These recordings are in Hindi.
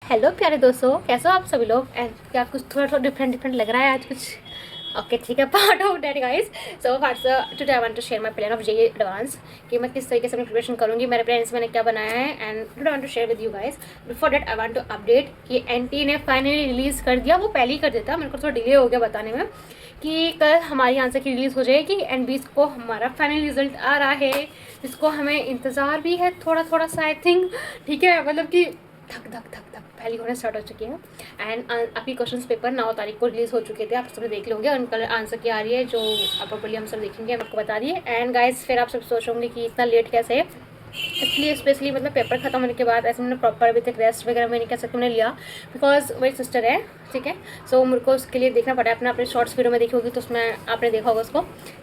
हेलो प्यारे दोस्तों, कैसे हो आप सभी लोग। एंड क्या कुछ थोड़ा थोड़ा डिफरेंट लग रहा है आज कुछ। ओके ठीक है, part of date guys. So part today I want to share my plan of JEE advance कि मैं किस तरीके से अपनी प्रिपरेशन करूँगी, मेरे प्लान्स मैंने क्या बनाया है। And today I want to share with you guys. Before date I want to update कि एनटी ने फाइनली रिलीज़ कर दिया। वो पहले ही कर देता, मेरे को थोड़ा डिले हो गया बताने में कि कल हमारी आंसर की रिलीज़ हो जाएगी एंड 20 को हमारा फाइनल रिजल्ट आ रहा है, जिसको हमें इंतज़ार भी है थोड़ा थोड़ा सा आई थिंक। ठीक है, मतलब कि धक धक धक धक पहली होने स्टार्ट हो चुकी है। एंड आपकी क्वेश्चन पेपर 9 तारीख को रिलीज़ हो चुके थे, आप सबने देख लोगे। उनका आंसर क्या आ रही है जो आप प्रॉपर्ली हम सब देखेंगे, हम आपको बता दिए। एंड गाइस फिर आप सब सोचोगे कि इतना लेट कैसे है, इसलिए स्पेशली मतलब पेपर खत्म होने के बाद ऐसे मैंने प्रॉपर अभी तक रेस्ट वगैरह मैं नहीं कह सकती मैंने लिया, बिकॉज मेरी सिस्टर है। ठीक है, सो मेरे को उसके लिए देखना पड़ा। अपने शॉर्ट्स वीडियो में देखी होगी तो उसमें आपने देखा होगा उसको।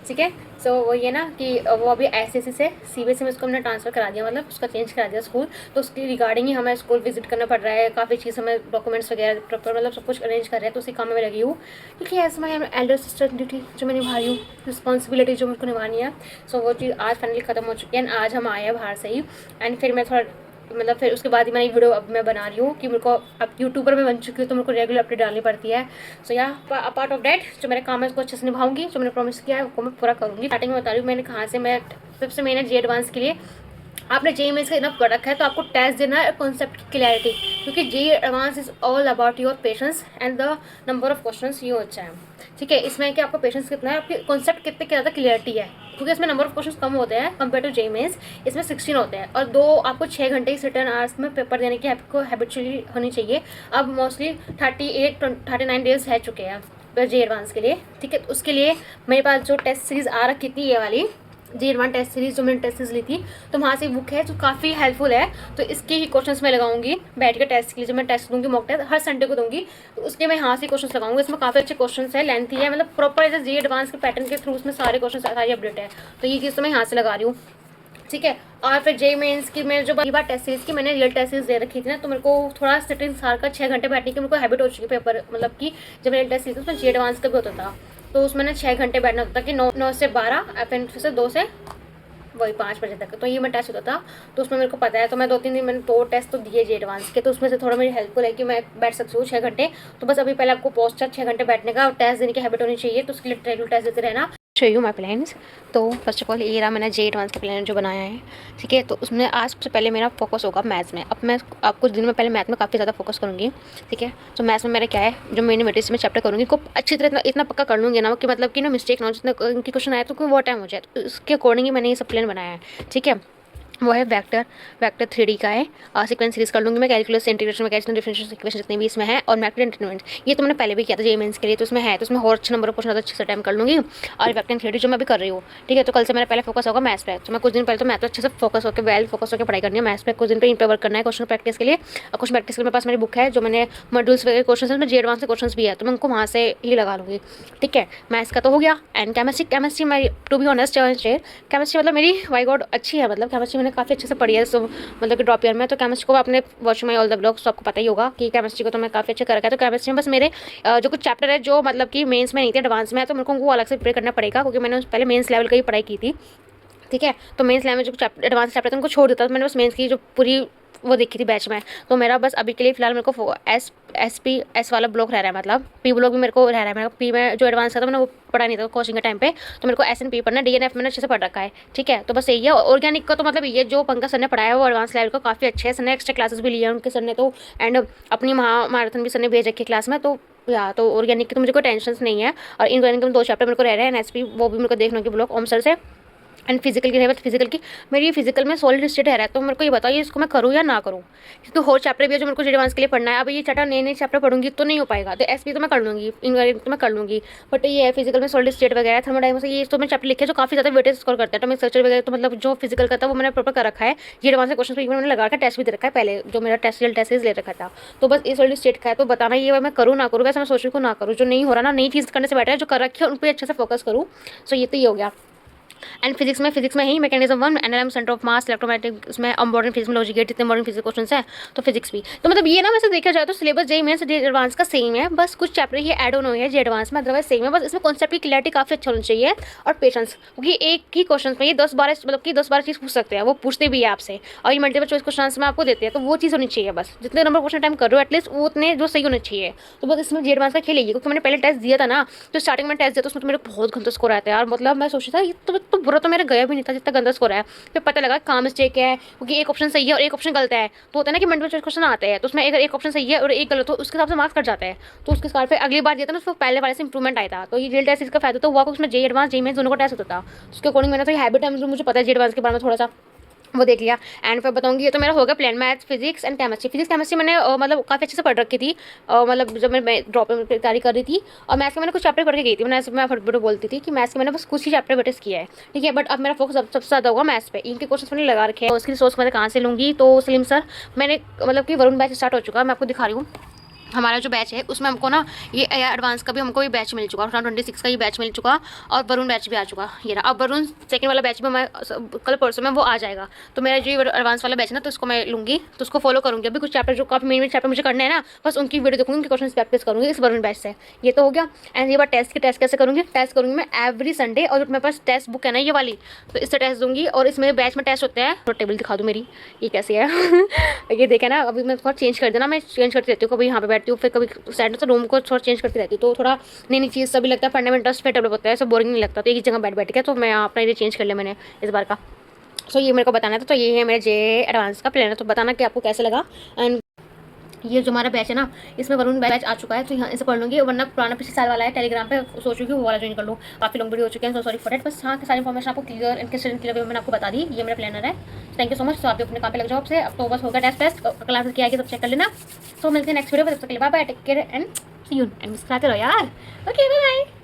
ठीक है, सो वो ये ना कि वो अभी एसएससी से सीबीएसई में उसको हमने ट्रांसफ़र करा दिया, मतलब उसका चेंज करा दिया स्कूल। तो उसके रिगार्डिंग ही हमें स्कूल विजिट करना पड़ रहा है, काफ़ी चीज़ हमें डॉक्यूमेंट्स वगैरह प्रॉपर मतलब सब कुछ अरेंज कर रहे हैं। तो उसी काम में मैं लगी हूँ, क्योंकि as my elder sister duty जो मैं निभा रही हूँ, रिस्पॉन्सिबिलिटी जो मेरे को निभानी है। सो वो चीज़ आज फाइनली खत्म हो चुकी है। एंड आज हम आए हैं बाहर से ही। एंड फिर मैं थोड़ा मतलब फिर उसके बाद ही मैं वीडियो अब मैं बना रही हूँ कि मेरे को अब यूट्यूबर में बन चुकी हूँ तो मेरे को रेगुलर अपडेट डालनी पड़ती है। सो या पार्ट ऑफ डैट जो मेरा काम है उसको अच्छे से निभाऊंगी, जो मैंने प्रॉमिस किया है उसको मैं पूरा करूँगी। स्टार्टिंग में बता रही हूँ मैंने कहाँ से। मैं सबसे मेन है जी एडवांस के लिए आपने जेईई मेंस का इनफ कर रखा है तो आपको टेस्ट देना है कॉन्सेप्ट की क्लैरिटी, क्योंकि JEE advance is all about your patience and the number of questions ये अच्छा है। ठीक है, इसमें कि आपका पेशेंस कितना है, आपके कॉन्सेप्ट कितने ज़्यादा क्लियरिटी है, क्योंकि इसमें नंबर ऑफ क्वेश्चंस कम होते हैं कंपेयर टू जेईई मेंस। इसमें 16 होते हैं और दो आपको 6 घंटे ही रिटर्न आवर्स में पेपर देने की आपको हैबिचुअली होनी चाहिए। अब मोस्टली 39 डेज रह चुके हैं जेईई एडवांस के लिए। ठीक है, तो उसके लिए मेरे पास जो टेस्ट सीरीज़ आ रखी थी ये वाली जेईई एडवांस टेस्ट सीरीज़ जो मैंने टेस्ट सीरीज ली थी, तो वहाँ से बुक है जो काफ़ी हेल्पफुल है। तो इसके ही क्वेश्चंस मैं लगाऊंगी बैठ के टेस्ट के लिए। जो मैं टेस्ट दूंगी मॉक टेस्ट हर संडे को दूंगी, तो उसके मैं यहाँ से क्वेश्चंस लगाऊंगी। इसमें काफ़ी अच्छे क्वेश्चंस है, लेंथी है, मतलब प्रॉपर ऐसे जेईई एडवांस के पैटर्न के थ्रू उसमें सारे क्वेश्चन सारी अपडेट है। तो ये चीज़ तो मैं यहाँ से लगा रही हूँ। ठीक है, और फिर जेईई मेंस की मैं जो बार टेस्ट सीरीज की मैंने रियल टेस्ट सीरीज दे रखी थी ना, तो मेरे को थोड़ा सिटिंग सार का 6 घंटे बैठने की मेरे को हैबिट हो चुकी है पेपर, मतलब कि जब रियल टेस्ट सीरीज उसमें जेईई एडवांस का भी होता था तो उसमें ना 6 घंटे बैठना होता था कि 9 से 12 फिर से 2 से वही 5 बजे तक। तो ये मैं टेस्ट होता था, तो उसमें मेरे को पता है। तो मैं 2-3 दिन मैंने 2 टेस्ट तो दिए जेईई एडवांस के, तो उसमें से थोड़ा मेरी हेल्पफुल है कि मैं बैठ सकती हूँ 6 घंटे। तो बस अभी पहले आपको पोस्टर 6 घंटे बैठने का और टेस्ट देने की हैबिट होनी चाहिए, तो उसके लिए रेगुलर टेस्ट देते रहना। Show you my plans. तो फर्स्ट ऑफ ऑल ये रहा मैंने जेईई एडवांस का प्लान जो बनाया है। ठीक है, तो उसमें आज सबसे पहले मेरा फोकस होगा मैथ्स में। अब मैं आप कुछ दिन में पहले मैथ में काफ़ी ज़्यादा फोकस करूँगी। ठीक है, तो मैथ्स में मेरा क्या है, जो मैंने मेट्रिक्स में चैप्टर करूँगी को अच्छी तरह इतना पक्का कर लूँगी ना कि मतलब कि ना मिस्टेक ना हो, जितना इनकी क्वेश्चन आया तो कोई वो टाइम हो जाए। तो इसके अकॉर्डिंग ही मैंने ये सब प्लान बनाया है। ठीक है, वो है वेक्टर 3D का है। सीक्वेंस सीरीज कर लूँगी मैं, calculus integration mechanism differential equation जितने भी इसमें है, और मैक्रो इंटरमीडिएट ये तो मैंने पहले भी किया था जेईई मेंस के लिए, तो उसमें है। तो उसमें और अच्छे नंबर ऑफ क्वेश्चन अच्छे से टाइम कर लूँगी। और वेक्टर 3D जो मैं भी कर रही हूँ। ठीक है, तो कल से मेरा पहले फोकस होगा मैथ्स पे। तो मैं कुछ दिन पहले तो मैथ पे अच्छे से फोकस होकर पढ़ाई करनी है। मैथ्स पे कुछ दिन पे इन पे वर्क करना है क्वेश्चन प्रैक्टिस के लिए। और क्वेश्चन प्रैक्टिस के लिए मेरे पास मेरी बुक है जो मैंने मॉड्यूल्स वगैरह क्वेश्चन है, जेईई एडवांस के क्वेश्चन भी है, तो मैं उनको वहाँ से ही लगा लूँगी। ठीक है, मैथ्स का तो हो गया। एंड केमिस्ट्री मैं टू बी ऑनेस्ट केमिस्ट्री मतलब मेरी वाई गॉड अच्छी है, मतलब केमिस्ट्री मैंने काफ़ी अच्छे से पढ़ी है। तो मतलब कि ड्रॉप ईयर में तो केमिस्ट्री को आपने watch my all the blogs तो आपको पता ही होगा कि केमिस्ट्री को तो मैं काफ़ी अच्छे कर रखा है। तो केमिस्ट्री में बस मेरे जो कुछ चैप्टर है जो मतलब कि मेंस में नहीं थे एडवांस में है, तो मेरे को वो अलग से प्रिपेयर करना पड़ेगा, क्योंकि मैंने पहले मेंस लेवल का ही पढ़ाई की थी। ठीक है, तो मेंस लेवल में जो एडवांस चैप्टर था उनको छोड़ देता, तो मैंने बस मेंस की जो पूरी वो देखी थी बैच में। तो मेरा बस अभी के लिए फिलहाल मेरे को एस वाला ब्लॉक रह रहा है, मतलब पी ब्लॉक भी मेरे को रह रहा है। मेरे को पी में जो एडवांस था मैंने वो पढ़ा नहीं था कोचिंग के टाइम पे, तो मेरे को SNP पढ़ना, DNF मैंने अच्छे से पढ़ रखा है। ठीक है, तो बस यही है। ऑर्गेनिक का तो मतलब ये जो पंकज सर ने पढ़ाया है वो एडवांस लेवल का काफ़ी अच्छे है। सर ने एक्स्ट्रा क्लासेस भी लिए हैं उनके सर ने, तो एंड अपनी महामाराथन भी सर ने भेज रखी क्लास में। तो या तो ऑर्गेनिक की तो मुझे कोई टेंशन नहीं है। और इनऑर्गेनिक में 2 चैप्टर मेरे को रह रहे हैं, NSP वो भी मेरे को देखने की ब्लॉक ओम सर से। एंड फिजिकल की रहे, फिजिकल की मेरी फिजिकल में सॉलिड स्टेट है रहा है। तो मेरे को ये बताइए इसको मैं करूँ या ना करूँ, क्योंकि और चैप्टर भी है जो मेरे को जेईई एडवांस के लिए पढ़ना है। अब ये चैप्टर नए चैप्टर पढ़ूंगी तो नहीं हो पाएगा। तो SP तो मैं कर लूँगी, इनऑर्गेनिक तो मैं कर लूँगी, बट ये है फिजिकल में सॉलिड स्टेट वगैरह थर्मोडायनामिक्स ये तो मैं चैप्टर लिखे जो काफ़ी ज़्यादा वेटेज स्कोर करते हैं। तो मैं स्ट्रक्चर वगैरह तो मतलब जो फिजिकल का था वो मैंने प्रॉपर कर रखा है। जेईई एडवांस के क्वेश्चन मैंने लगा रखा है, टेस्ट भी दे रखा है पहले जो मेरा टेस्ट ले रखा था। तो बस ये सॉलिड स्टेट का है, तो बताना ये मैं करूँ ना करूँ, वैसे मैं सोच रही हूँ ना करूँ। जो नहीं हो रहा ना, नई चीज़ करने से बेटर है जो कर रखी है उन पर अच्छे से फोकस करूँ। सो ये तो ये हो गया। एंड फिजिक्स में ही mechanism 1, analogue centre of mass, electromagnetic, उसमें मॉडर्न फिजिक्स में लॉजिक गेट, जितने मॉडर्न फिजिक्स क्वेश्चन है तो फिजिक्स भी। तो मतलब ये ना वैसे देखा जाए तो syllabus JEE mains JEE advance का सेम है, बस कुछ चैप्टर ये ऐड ऑन हुए हैं जेईई एडवांस में, अदरवाइज सेम है। बस इसमें कॉन्सेप्ट की क्लैरिटी काफ़ी अच्छा होना चाहिए और पेशेंस, क्योंकि एक ही क्वेश्चन में ये 10-12 मतलब कि 10-12 चीज़ पूछ सकते हैं, वो पूछते भी है आपसे, और ये मल्टीपल चॉइस क्वेश्चन में आपको देते हैं, तो वो चीज़ होनी चाहिए। बस जितने नंबर क्वेश्चन टाइम कर रहे हो एटलीस्ट वो उतने जो सही होने चाहिए। तो बस इसमें जेईई एडवांस का खेल है, क्योंकि मैंने पहले टेस्ट दिया था ना, तो स्टार्टिंग में टेस्ट दिया तो उसमें तो मेरे बहुत गंदा स्कोर आया था यार। मतलब मैं सोचा था ये तो बुरा तो मेरा गया भी नहीं था जितना गंदा स्कोर है। फिर पता लगा कहाँ मिस्टेक है, क्योंकि एक ऑप्शन सही है और एक ऑप्शन गलत है। तो होता है ना कि मल्टीपल चॉइस क्वेश्चन आते हैं, तो उसमें अगर एक ऑप्शन सही है और एक गलत हो उसके हिसाब से मार्क्स कट जाता है। तो उसके हिसाब से अगली बार दिया था ना उसको पहले वाले से इंप्रूवमेंट आया था। तो ये रियल टेस्ट इसका फायदा तो हुआ, उसमें जेईई एडवांस जेईई मेंस दोनों का टेस्ट होता था। उसके अकॉर्डिंग मैंने तो ये हैबिट है, मुझे पता है जेईई एडवांस के बारे में थोड़ा सा वो देख लिया। एंड फिर बताऊंगी, ये तो मेरा हो गया plan maths physics and chemistry. Physics chemistry मैंने मतलब काफ़ी अच्छे से पढ़ रखी थी, मतलब जब मैं ड्रॉप में तैयारी कर रही थी। और मैथ्स के मैंने कुछ चैप्टर पढ़ के गई थी, मैं फटफट बोलती थी कि मैथ्स के मैंने बस कुछ ही चैप्टर बेटेस किया है, ठीक है। बट अब मेरा फोकस सबसे ज़्यादा होगा मैथ्स पे। इनके क्वेश्चन मैंने लगा रखे हैं, उसकी सोच मैं कहाँ से लूँगी। तो सलीम सर, मैंने मतलब कि वरुण बैच स्टार्ट हो चुका है, मैं आपको दिखा रही हूँ। हमारा जो बैच है उसमें हमको ना ये एडवांस का भी हमको ये बैच मिल चुका, 2026 का ये बैच मिल चुका, और वरुण बैच भी आ चुका ये रहा। अब वरुण सेकंड वाला बैच भी मैं कल परसों में वो आ जाएगा। तो मेरा जो एडवांस वाला बैच है ना, तो इसको मैं लूँगी, तो उसको फॉलो करूँगी। अभी कुछ चैप्टर जो काफ़ी मेन चैप्टर मुझे करने हैं ना, बस उनकी वीडियो देखूँगी, उनके क्वेश्चन प्रैक्टिस करूँगी इस वरुण बैच से। ये तो हो गया। एंड ये बात टेस्ट कैसे करूँगी, टेस्ट करूँगी मैं एवरी संडे, और मेरे पास टेस्ट बुक है ना ये वाली, तो इससे टेस्ट दूँगी। और इसमें बैच में टेस्ट होते हैं, तो टेबल दिखा दूँ मेरी ये कैसी है ये देखे ना, अभी मैं थोड़ा चेंज कर देना, मैं चेंज करती रहती हूँ, कभी यहाँ पे बैठती हूँ, फिर कभी साइड से रूम को थोड़ा चेंज करती रहती हूँ। तो थोड़ा नई नई चीज़ सभी लगता है, पढ़ने में इंटरेस्ट फिर डेवलप होता है, सब बोरिंग नहीं लगता। तो एक ही जगह बैठ के, तो मैं अपना ये चेंज कर लिया मैंने इस बार का। सो ये मेरे को बताना था। तो ये है मेरे जेईई एडवांस का प्लान है, तो बताना कि आपको कैसा लगा। एंड ये जो हमारा बैच है ना, इसमें वरुण बैच आ चुका है, तो यहाँ इसे पढ़ लूँगी। वरना पुराना पिछले साल वाला है टेलीग्राम पे, सोच रही हूँ वो वाला ज्वाइन कर लूँ। काफ़ी लंबी वीडियो हो चुके हैं, सो सॉरी फॉर इट। बस हाँ, सारी इन्फॉर्मेशन आपको क्लियर एंड क्लियर मैंने आपको बता दी। ये मेरा प्लानर है। Thank you so much. तो आप भी अपने काम पे लग जाओ आपसे। अब तो बस होगा टेस्ट क्लास क्या आएगी सब चेक कर लेना। तो मिलते हैं नेक्स्ट वीडियो पर, तब तक के लिए bye bye, take care and see you. And miss कराते रहो यार। Okay bye bye.